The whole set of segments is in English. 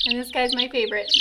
And this guy's my favorite.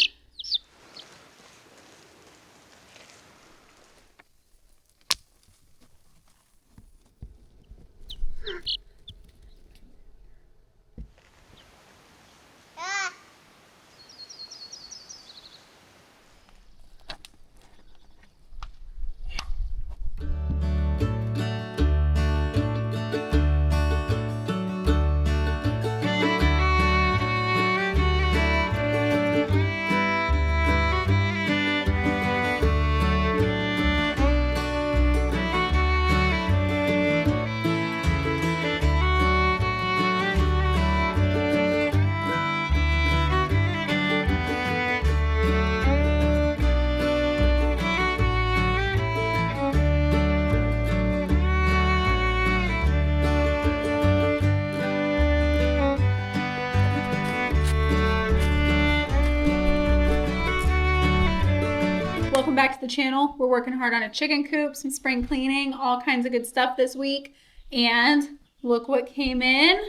Welcome back to the channel. We're working hard on a chicken coop, some spring cleaning, all kinds of good stuff this week. And look what came in.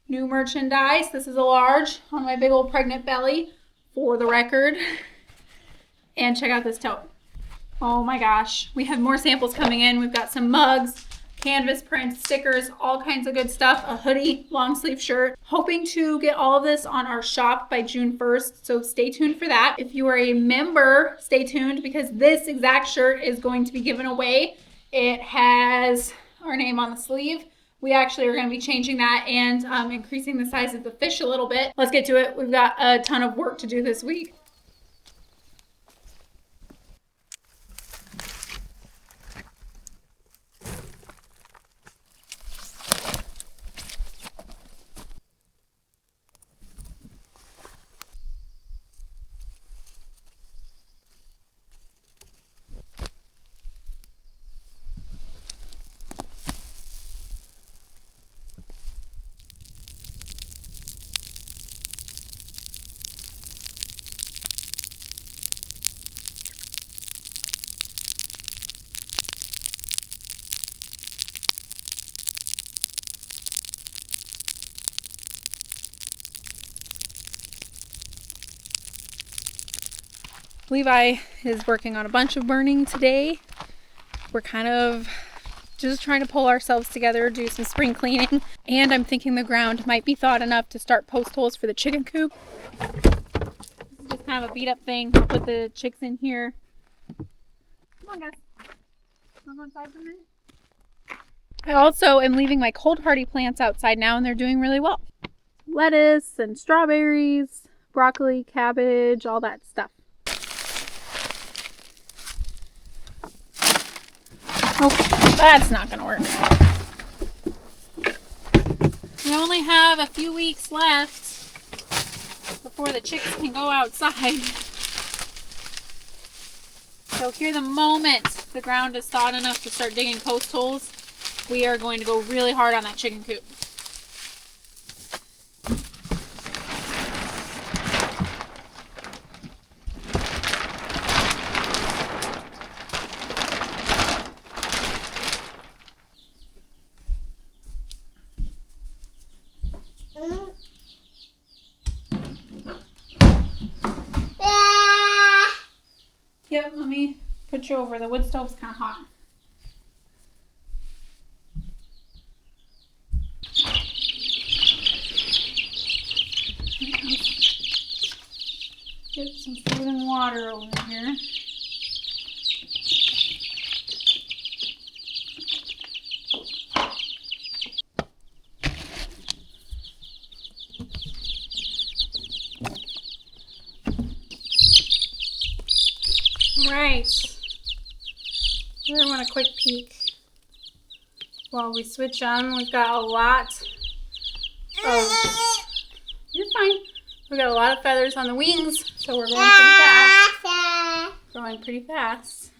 New merchandise. This is a large on my big old pregnant belly, for the record. And check out this tote. Oh my gosh. We have more samples coming in. We've got some mugs, canvas prints, stickers, all kinds of good stuff. A hoodie, long sleeve shirt. Hoping to get all of this on our shop by June 1st, so stay tuned for that. If you are a member, stay tuned because this exact shirt is going to be given away. It has our name on the sleeve. We actually are going to be changing that and increasing the size of the fish a little bit. Let's get to it. We've got a ton of work to do this week. Levi is working on a bunch of burning today. We're kind of just trying to pull ourselves together, do some spring cleaning. And I'm thinking the ground might be thawed enough to start post holes for the chicken coop. This is just kind of a beat up thing. I'll put the chicks in here. Come on guys. Wanna go inside for a minute? I also am leaving my cold hardy plants outside now and they're doing really well. Lettuce and strawberries, broccoli, cabbage, all that stuff. Okay, that's not gonna work. We only have a few weeks left before the chicks can go outside. So here, the moment the ground is thawed enough to start digging post holes, we are going to go really hard on that chicken coop. Yep, let me put you over. The wood stove's kind of hot. Get some food and water over here. Right. We're going to want a quick peek while we switch on. We've got a lot of... You're fine. We've got a lot of feathers on the wings, so we're going pretty fast. Going pretty fast.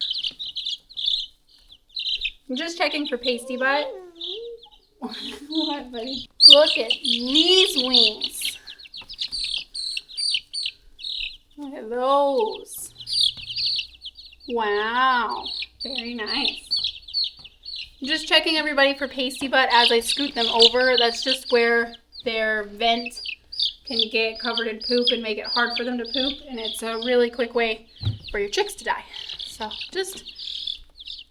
I'm just checking for pasty butt. What, buddy? Look at these wings. Look at those. Wow, very nice. I'm just checking everybody for pasty butt as I scoot them over. That's just where their vent can get covered in poop and make it hard for them to poop, and it's a really quick way for your chicks to die. So just,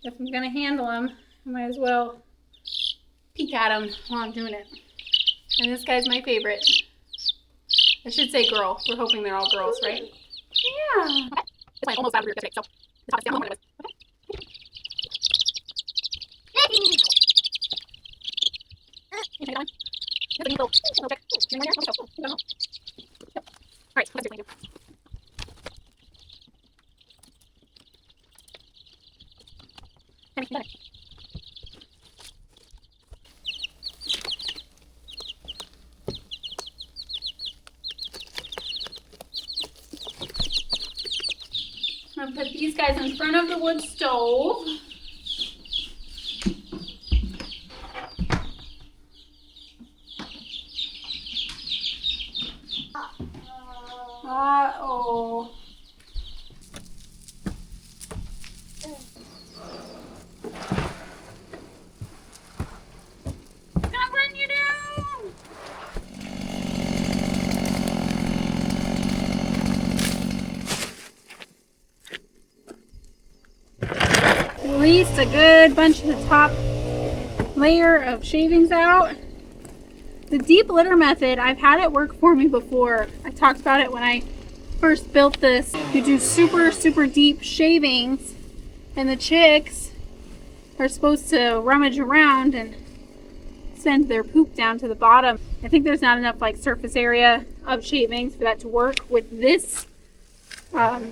if I'm gonna handle them, I might as well peek at them while I'm doing it. And this guy's my favorite. I should say girl. We're hoping they're all girls, right? Yeah. Okay. It's like almost out of your today, so it's hot down. Okay. You take it on. It's a neat little trick. Anyone there? Let's go. Yep. All right, let's do it. Henry, you got it. I'm gonna put these guys in front of the wood stove. Uh-oh. I'll run you down. Released a good bunch of the top layer of shavings out. The deep litter method, I've had it work for me before. I talked about it when I first built this. You do super, super deep shavings, and the chicks are supposed to rummage around and send their poop down to the bottom. I think there's not enough like surface area of shavings for that to work with this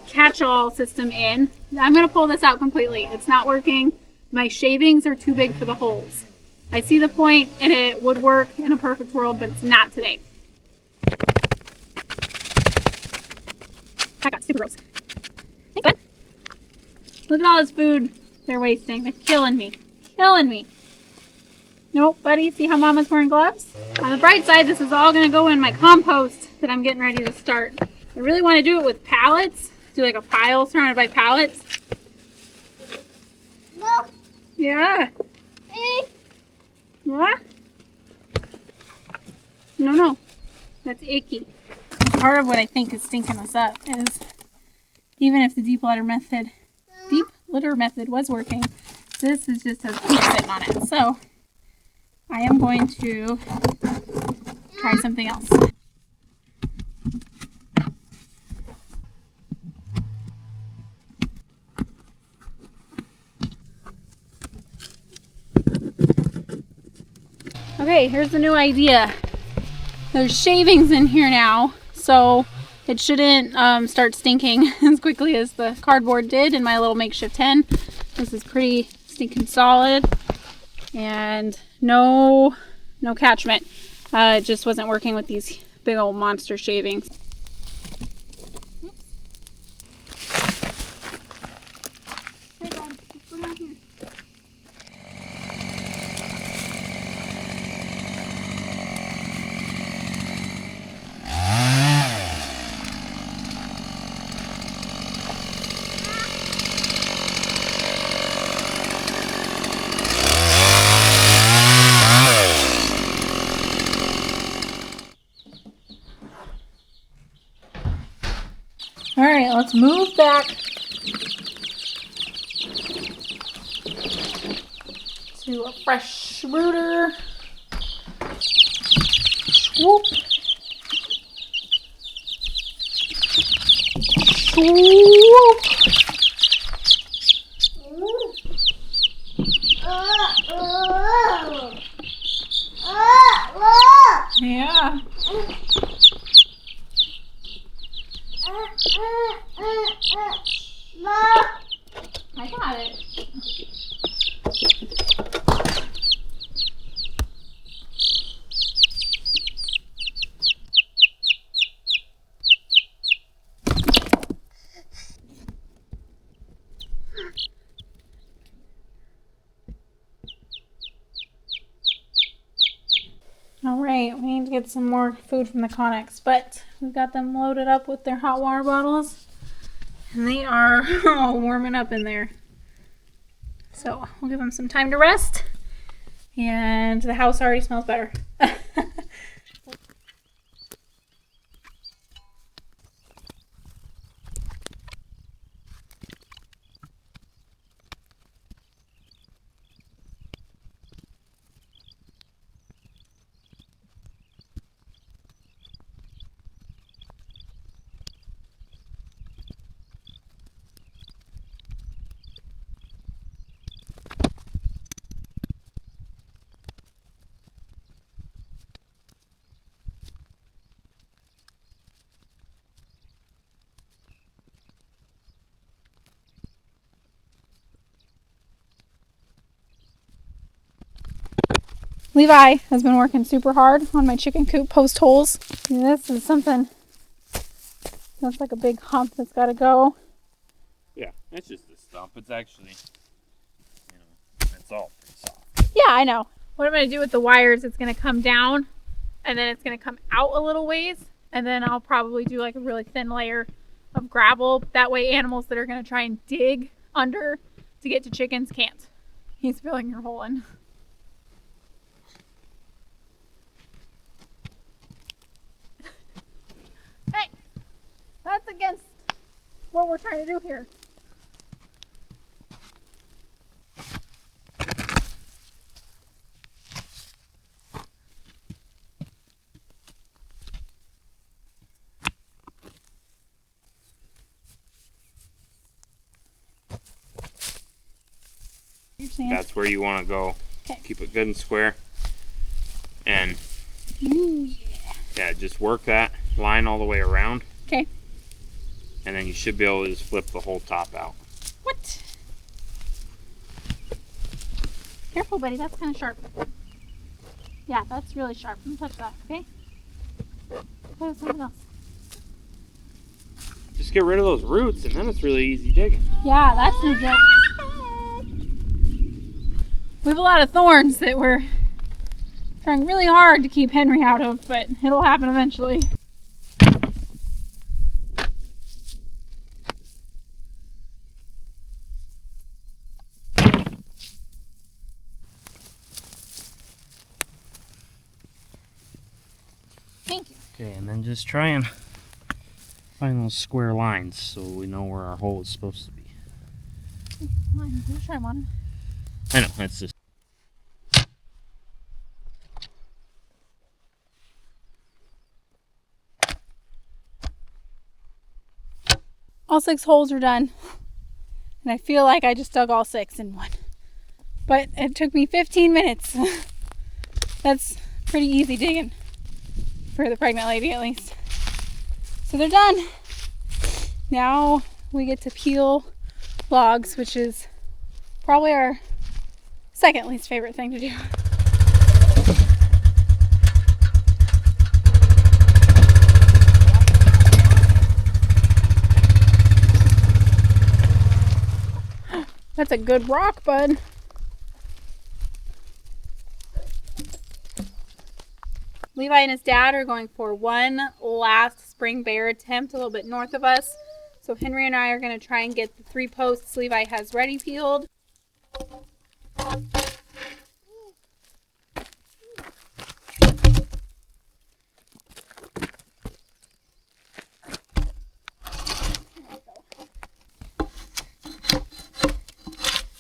catch-all system in. I'm gonna pull this out completely. It's not working. My shavings are too big for the holes. I see the point, and it would work in a perfect world, but it's not today. That got super gross. Thanks, bud. Look at all this food they're wasting. They're killing me. Killing me. Nope, buddy. See how Mama's wearing gloves? On the bright side, this is all going to go in my compost that I'm getting ready to start. I really want to do it with pallets. Do like a pile surrounded by pallets. No. Yeah. What? No. That's icky. Part of what I think is stinking us up is even if the deep litter method was working, this is just has poop sitting on it. So I am going to try something else. Okay, here's the new idea. There's shavings in here now, so it shouldn't start stinking as quickly as the cardboard did in my little makeshift hen. This is pretty stinking solid, and no catchment. It just wasn't working with these big old monster shavings. Hey, Dad, let's go down here. All right, let's move back to a fresh rooter. Swoop. Swoop. Yeah. I got it. All right, we need to get some more food from the Connex, but we've got them loaded up with their hot water bottles, and they are all warming up in there. So we'll give them some time to rest, and the house already smells better. Levi has been working super hard on my chicken coop post holes. And this is something that's like a big hump that's got to go. Yeah, it's just a stump. It's actually, it's all pretty soft. Yeah, I know. What I'm going to do with the wires, it's going to come down and then it's going to come out a little ways. And then I'll probably do like a really thin layer of gravel. That way animals that are going to try and dig under to get to chickens can't. He's filling your hole in. Hey, that's against what we're trying to do here. That's where you want to go. Okay. Keep it good and square. And Ooh, yeah, just work that line all the way around. okay. And then you should be able to just flip the whole top out. What? Careful, buddy. That's kind of sharp. Yeah, that's really sharp. Don't touch that, okay? What is something else? Just get rid of those roots and then it's really easy digging. Yeah, that's no joke. We have a lot of thorns that we're trying really hard to keep Henry out of, but it'll happen eventually. Thank you. Okay, and then just try and find those square lines so we know where our hole is supposed to be. Come on, we'll try one. I know, that's just... All 6 holes are done. And I feel like I just dug all 6 in one. But it took me 15 minutes. That's pretty easy digging. For the pregnant lady, at least. So they're done. Now we get to peel logs, which is probably our second least favorite thing to do. That's a good rock, bud. Levi and his dad are going for one last spring bear attempt a little bit north of us. So Henry and I are going to try and get the 3 posts Levi has ready peeled.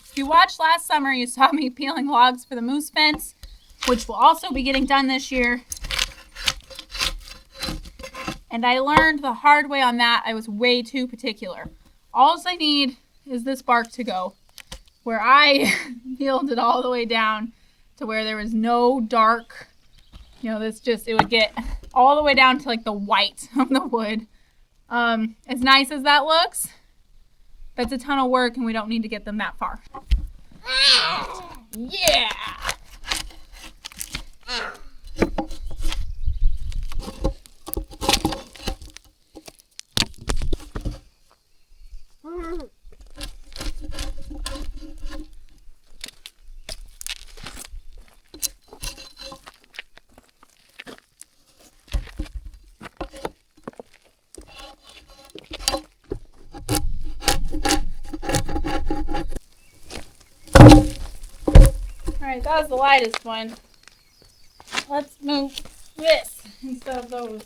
If you watched last summer, you saw me peeling logs for the moose fence, which will also be getting done this year. And I learned the hard way on that. I was way too particular. All I need is this bark to go. Where I peeled it all the way down to where there was no dark, it would get all the way down to like the white of the wood. As nice as that looks, that's a ton of work and we don't need to get them that far. Yeah! Alright, that was the lightest one. Let's move this instead of those.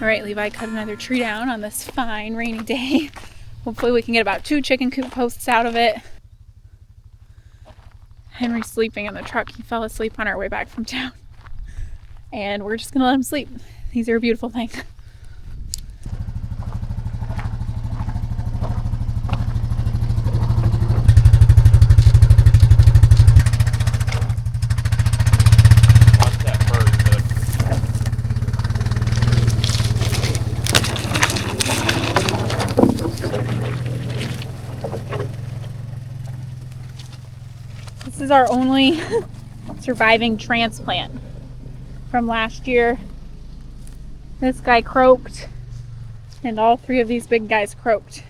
All right, Levi cut another tree down on this fine rainy day. Hopefully we can get about 2 chicken coop posts out of it. Henry's sleeping in the truck. He fell asleep on our way back from town. And we're just gonna let him sleep. These are a beautiful thing. Watch that bird, bud. This is our only surviving transplant from last year. This guy croaked, and all 3 of these big guys croaked.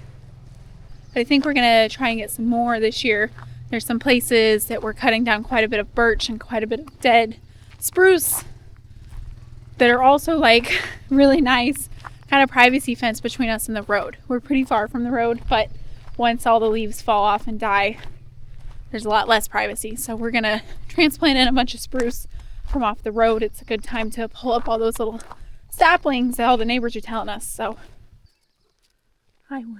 But I think we're gonna try and get some more this year. There's some places that we're cutting down quite a bit of birch and quite a bit of dead spruce that are also like really nice kind of privacy fence between us and the road. We're pretty far from the road, but once all the leaves fall off and die, there's a lot less privacy. So we're gonna transplant in a bunch of spruce from off the road. It's a good time to pull up all those little saplings that all the neighbors are telling us. So hi, Lucy.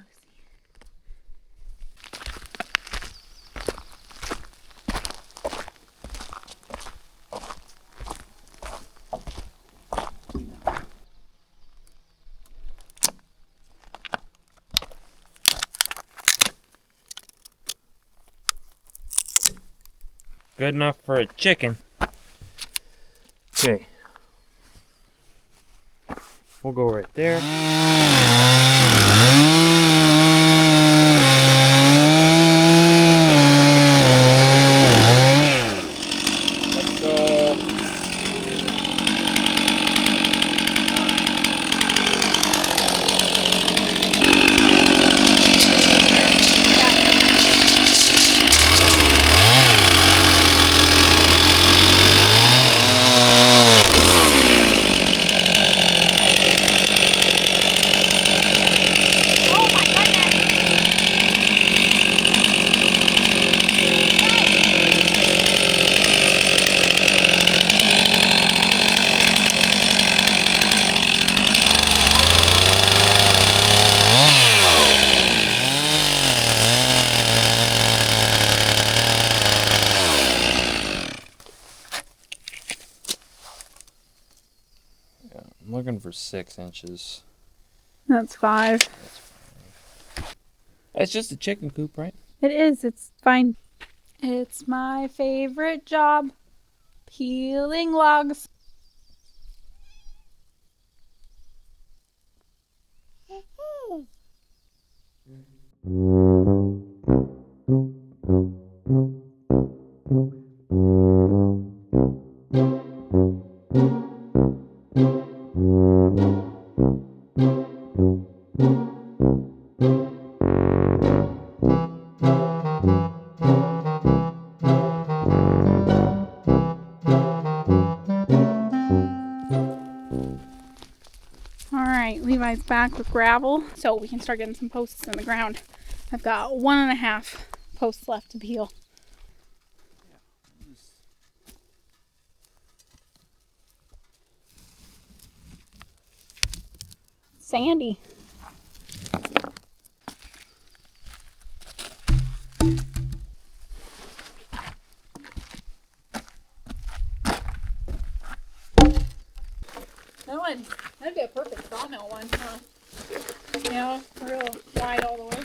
Good enough for a chicken. Okay. We'll go right there. Let's go. I'm looking for 6 inches. That's 5. It's just a chicken coop, right? It is. It's fine. It's my favorite job. Peeling logs. Alright, Levi's back with gravel, so we can start getting some posts in the ground. I've got 1.5 posts left to peel. Sandy. That'd be a perfect sawmill one, huh? You know, real wide all the way.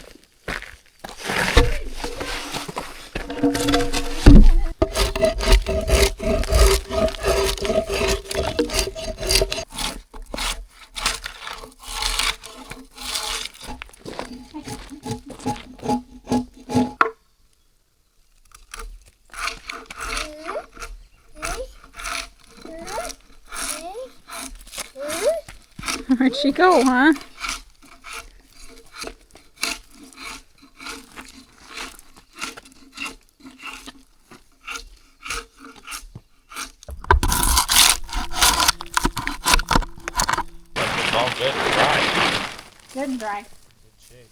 Where'd she go, huh? all good and dry. Good and dry. Good shape.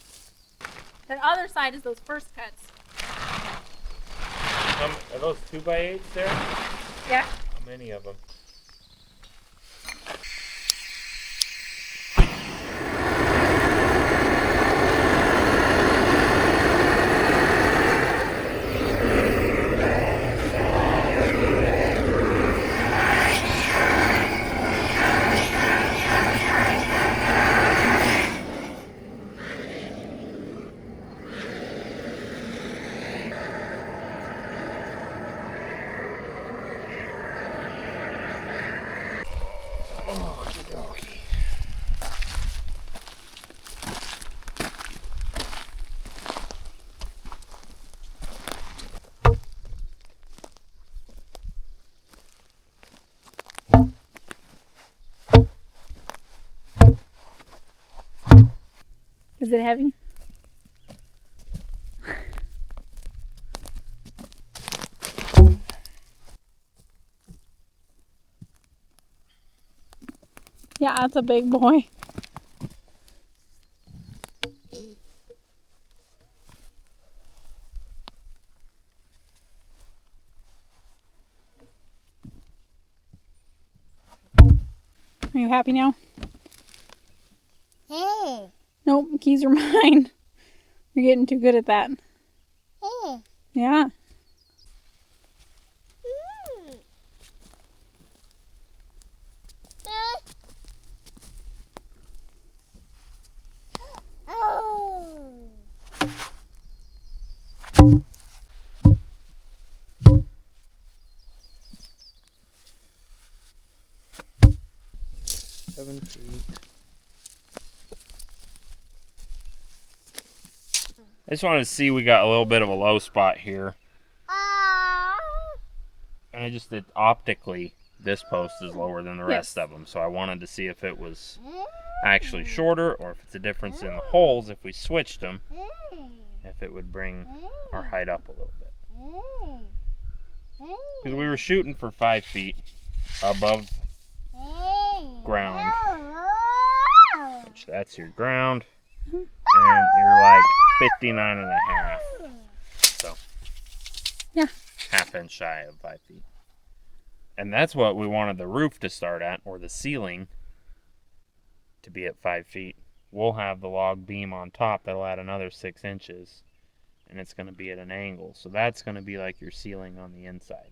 The other side is those first cuts. Are those 2x8s there? Yeah. How many of them? Is it heavy? Yeah, that's a big boy. Are you happy now? Hey. Nope, keys are mine. You're getting too good at that. Hey. Yeah. Oh. 7 feet. I just wanted to see we got a little bit of a low spot here. And I just did optically, this post is lower than the rest of them. So I wanted to see if it was actually shorter or if it's a difference in the holes if we switched them. If it would bring our height up a little bit. Because we were shooting for 5 feet above ground. Which that's your ground. And you're like 59 and a half. So, Yeah. Half-inch shy of 5 feet. And that's what we wanted the roof to start at, or the ceiling to be at 5 feet. We'll have the log beam on top that'll add another 6 inches. And it's going to be at an angle. So that's going to be like your ceiling on the inside.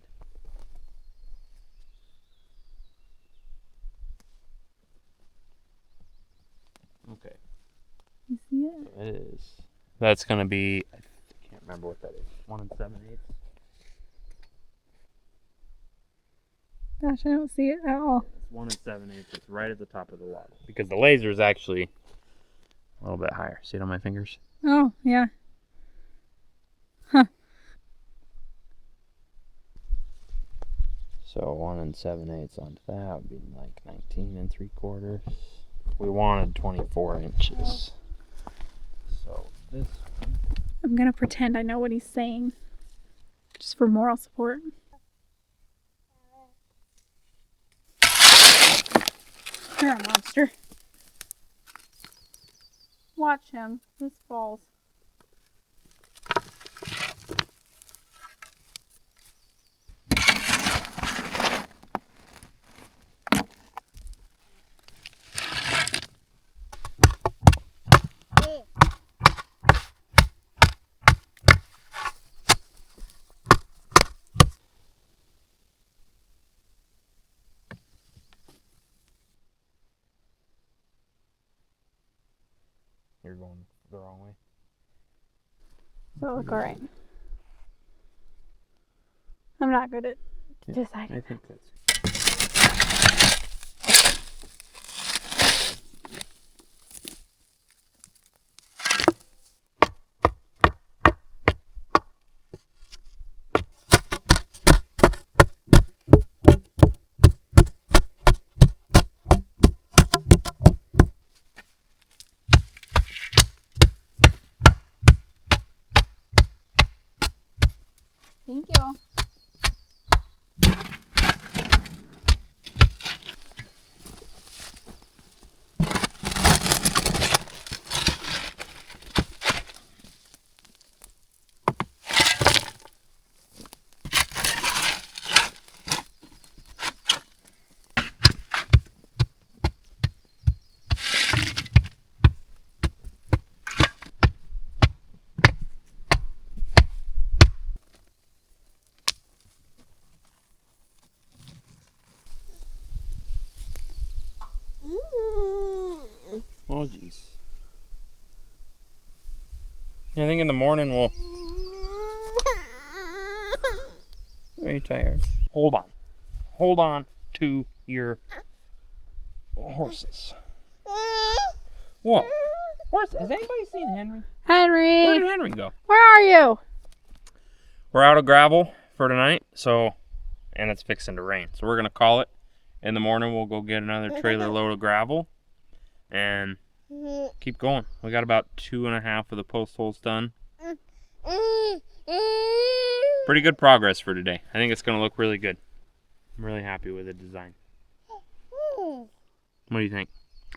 Okay. You see it? So it is. That's going to be, I can't remember what that is, 1 7/8. Gosh, I don't see it at all. It's 1 7/8. It's right at the top of the log. Because the laser is actually a little bit higher. See it on my fingers? Oh, yeah. Huh. So 1 7/8 onto that would be like 19 3/4. We wanted 24 inches. So this one. I'm going to pretend I know what he's saying. Just for moral support. You're a monster. Watch him. This falls. You're going the wrong way. Does that look alright? I'm not good at deciding. I think that's. Thank you. Oh, jeez. I think in the morning we'll... Are you tired? Hold on. Hold on to your horses. Whoa. Has anybody seen Henry? Henry! Where did Henry go? Where are you? We're out of gravel for tonight, and it's fixing to rain. So we're going to call it. In the morning, we'll go get another trailer load of gravel and keep going. We got about 2.5 of the post holes done. Pretty good progress for today. I think it's going to look really good. I'm really happy with the design. What do you think?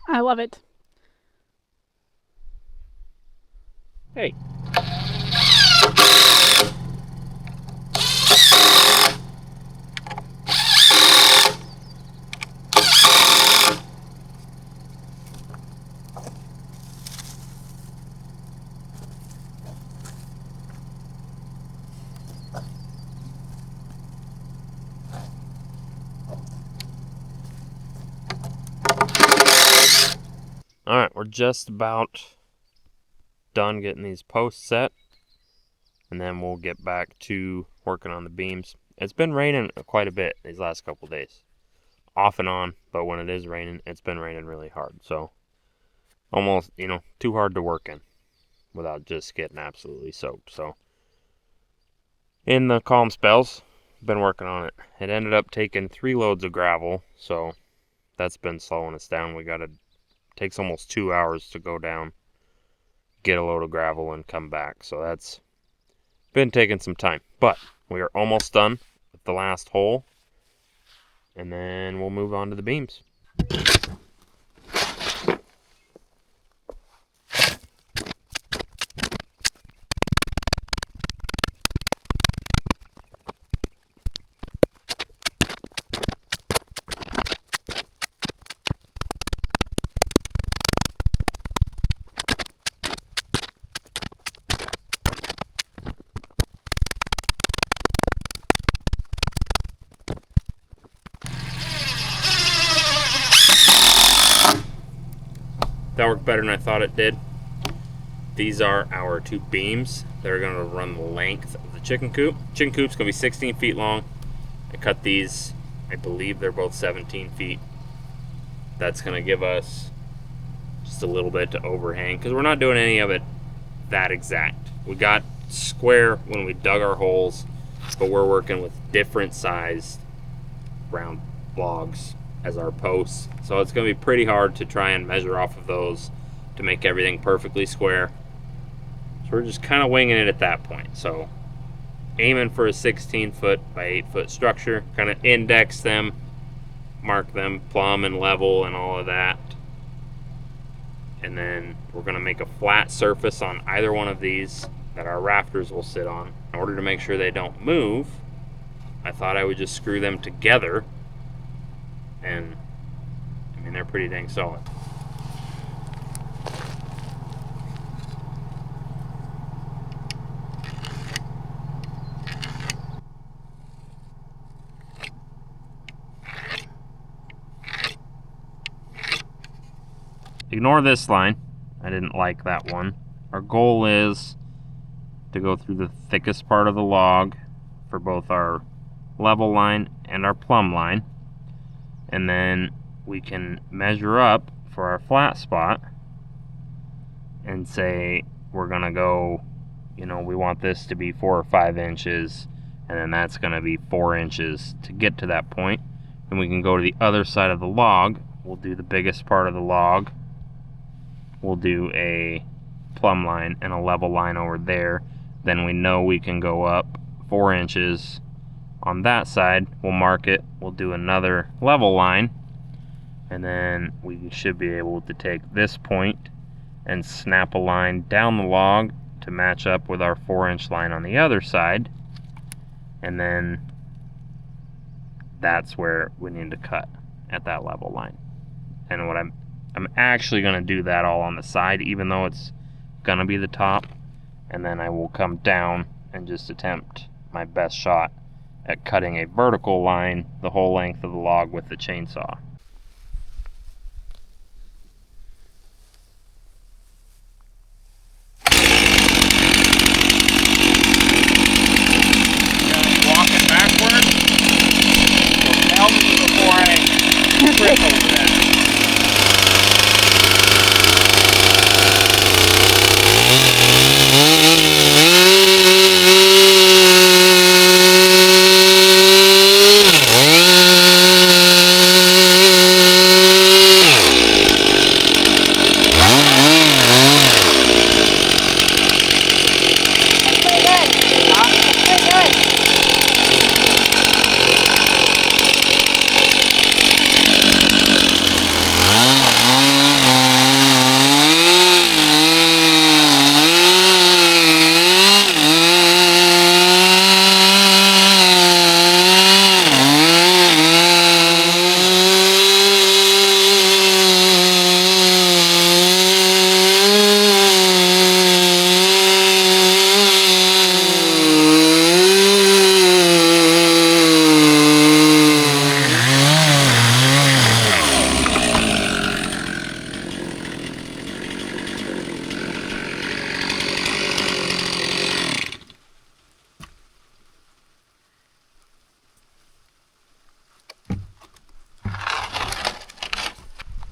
I love it. Hey. Alright, we're just about done getting these posts set, and then we'll get back to working on the beams. It's been raining quite a bit these last couple days, off and on, but when it is raining, it's been raining really hard, so almost, too hard to work in without just getting absolutely soaked. So in the calm spells, been working on it. It ended up taking 3 loads of gravel, so that's been slowing us down. Takes almost 2 hours to go down, get a load of gravel, and come back. So that's been taking some time. But we are almost done with the last hole, and then we'll move on to the beams. That worked better than I thought it did. These are our 2 beams that are going to run the length of the chicken coop. Chicken coop's going to be 16 feet long. I cut these, I believe they're both 17 feet. That's going to give us just a little bit to overhang, because we're not doing any of it that exact. We got square when we dug our holes, but we're working with different sized round logs as our posts, so it's going to be pretty hard to try and measure off of those to make everything perfectly square. So we're just kind of winging it at that point. So aiming for a 16-foot by 8-foot structure, kind of index them, mark them plumb and level and all of that, and then we're going to make a flat surface on either one of these that our rafters will sit on. In order to make sure they don't move, I thought I would just screw them together, and I mean, they're pretty dang solid. Ignore this line. I didn't like that one. Our goal is to go through the thickest part of the log for both our level line and our plumb line, and then we can measure up for our flat spot and say we're gonna go, we want this to be 4 or 5 inches, and then that's gonna be 4 inches to get to that point. And we can go to the other side of the log. We'll do the biggest part of the log. We'll do a plumb line and a level line over there. Then we know we can go up 4 inches on that side. We'll mark it. We'll do another level line, and then we should be able to take this point and snap a line down the log to match up with our 4-inch line on the other side, and then that's where we need to cut at that level line. And what I'm actually going to do that all on the side, even though it's going to be the top, and then I will come down and just attempt my best shot at cutting a vertical line the whole length of the log with the chainsaw. Trip over that.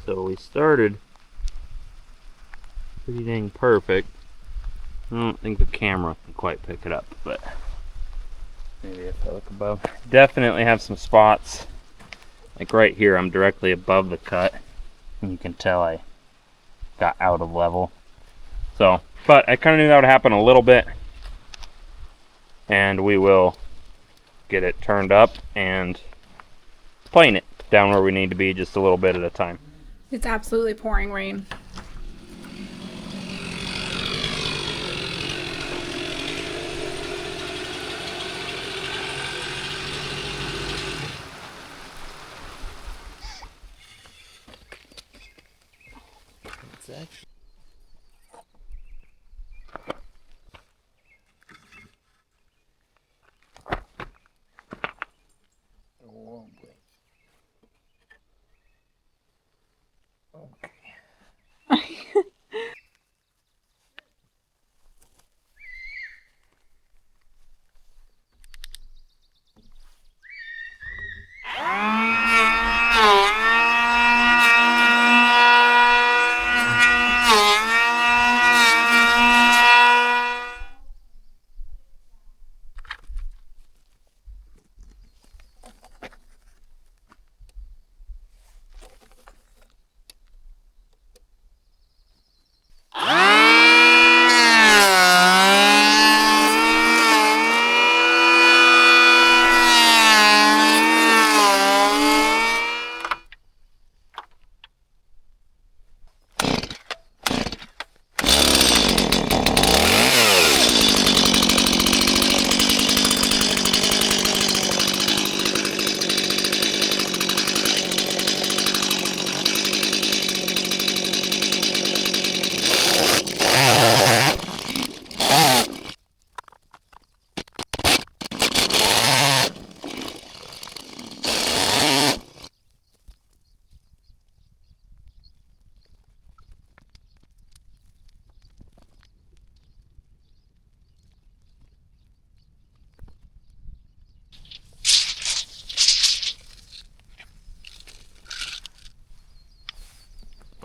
So we started pretty dang perfect. I don't think the camera can quite pick it up, but maybe if I look above. Definitely have some spots. Like right here, I'm directly above the cut. And you can tell I got out of level. So, but I kind of knew that would happen a little bit. And we will get it turned up and plane it down where we need to be just a little bit at a time. It's absolutely pouring rain. It's actually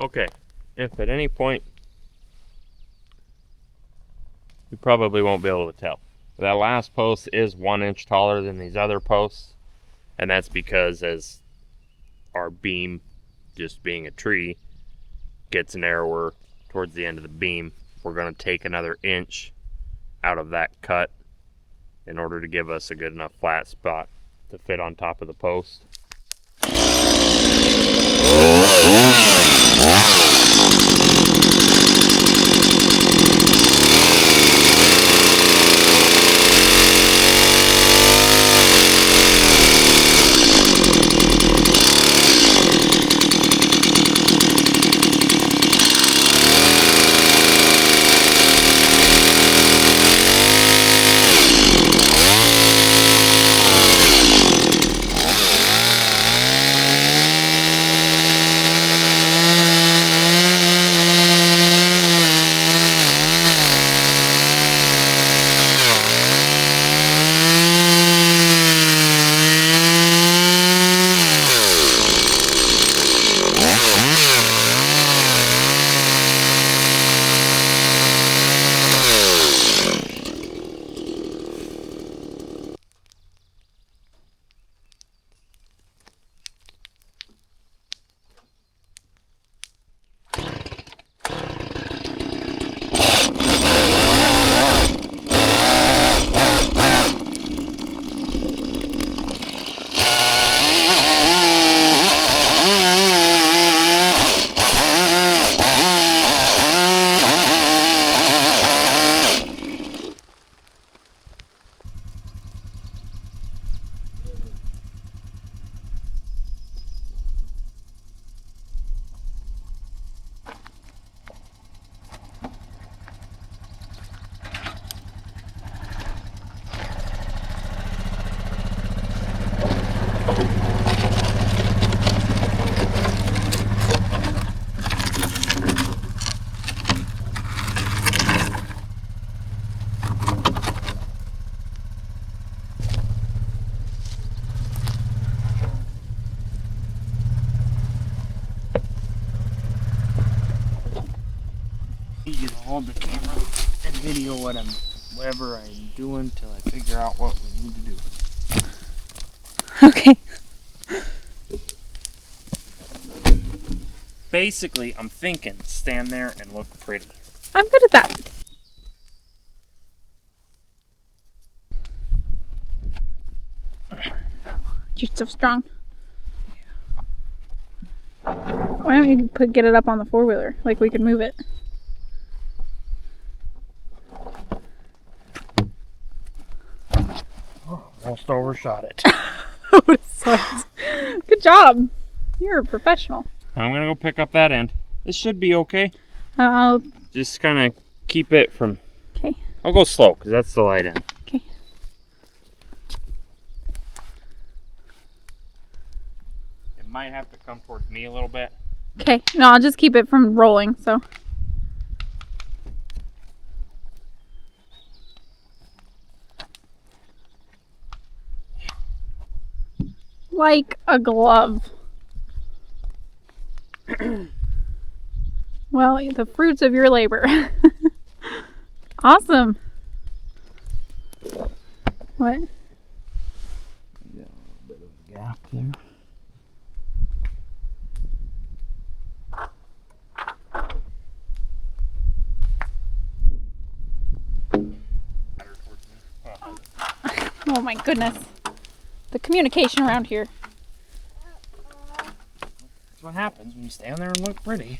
okay. If at any point, you probably won't be able to tell. That last post is 1 inch taller than these other posts, and that's because as our beam, just being a tree, gets narrower towards the end of the beam, we're going to take another inch out of that cut in order to give us a good enough flat spot to fit on top of the post. hold the camera and video whatever I'm doing till I figure out what we need to do. Okay. Basically, I'm thinking stand there and look pretty. I'm good at that. You're so strong. Why don't you get it up on the four-wheeler? Like we could move it. Almost overshot it. Good job. You're a professional. I'm gonna go pick up that end. This should be okay. I'll. Just kind of keep it from. Okay. I'll go slow because that's the light end. Okay. It might have to come towards me a little bit. Okay. No, I'll just keep it from rolling. So. Like a glove. Well, the fruits of your labor. Awesome. What? Yeah, a bit of a gap there. Oh my goodness. The communication around here. That's what happens when you stand there and look pretty.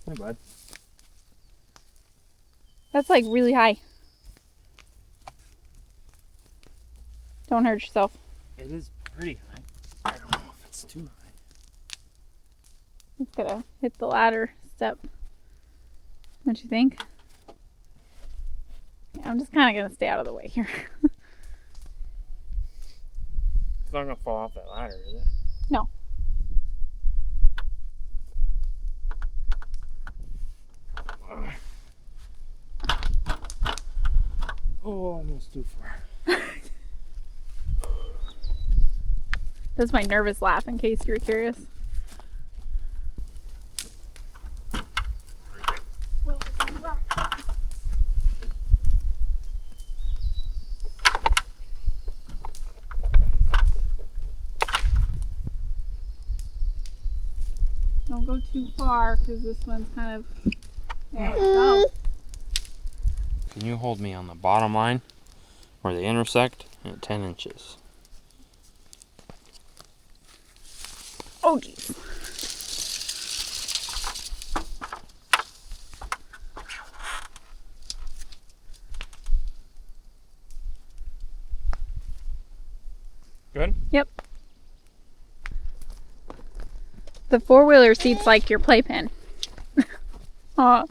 Hey, bud. That's like really high. Don't hurt yourself. It is pretty high. I don't know if it's too high. It's gonna hit the ladder step. Don't you think? Yeah, I'm just kind of gonna stay out of the way here. It's not gonna fall off that ladder, is it? No. Oh, almost too far. That's my nervous laugh, in case you were curious. Don't go too far, because this one's kind of... There we go. Can you hold me on the bottom line where they intersect at 10 inches? Oh, geez. Good? Yep. The four-wheeler seat's like your playpen. Aw.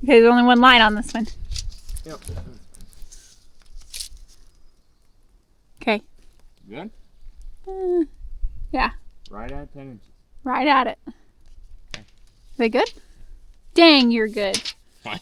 Okay, there's only one line on this one. Yep. Okay. Good? Yeah, Right at 10 inches. right at it. They good? Dang, you're good. Wow.